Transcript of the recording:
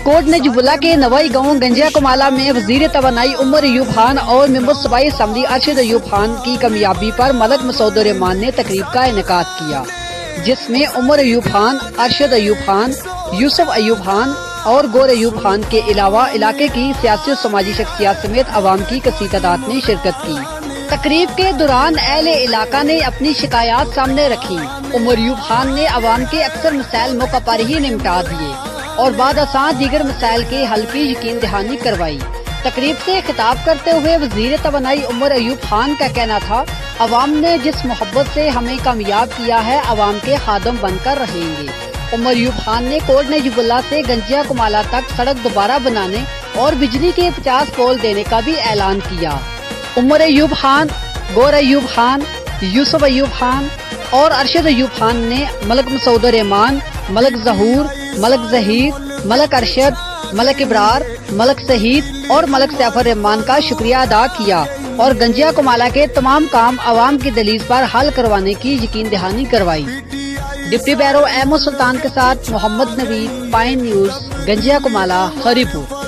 Coat नजबुल्ला के नवाई गांव गंजिया कुमाला में वजीर तवानाई उमर अयूब खान और मेंबर सूबाई असम्बली अरशद अयूब खान की कामयाबी पर मलक मसूद रहमान ने तकरीब का इनेकाद किया, जिसमें उमर अयूब खान, अरशद अयूब खान, यूसुफ अयूब खान और गौर अयूब खान के अलावा इलाके की सियासी और समाजी शख्सियात समेत अवाम की कसीर तादाद ने शिरकत की। तकरीब के दौरान अहले इलाका ने अपनी शिकायत सामने रखी। उमर अयूब खान ने अवाम के अक्सर मसाइल मौका पर ही निपटा दिए और बाद आसान दीगर मसाइल के हल की यकीन दहानी करवाई। तकरीब से खिताब करते हुए वजीर तवानाई उमर अयूब खान का कहना था, अवाम ने जिस मोहब्बत से हमें कामयाब किया है, अवाम के खादम बनकर रहेंगे। उमर अयूब खान ने कोट नजबुल्ला से गंजिया कुमाला तक सड़क दोबारा बनाने और बिजली के 50 पोल देने का भी ऐलान किया। उमर अयूब खान, गौर अयूब खान, यूसुफ अयूब खान और अरशद अयूब खान ने मलक मसूद रहमान, मलक जहूर, मलक जहीर, मलक अरशद, मलक इब्रार, मलक शहीद और मलक सैफुर रहमान का शुक्रिया अदा किया और गंजिया कुमाला के तमाम काम अवाम की दलील पर हल करवाने की यकीन दहानी करवाई। डिप्टी बैरो अहमद सुल्तान के साथ मोहम्मद नबी, पाइन न्यूज़, गंजिया कुमाला, हरिपुर।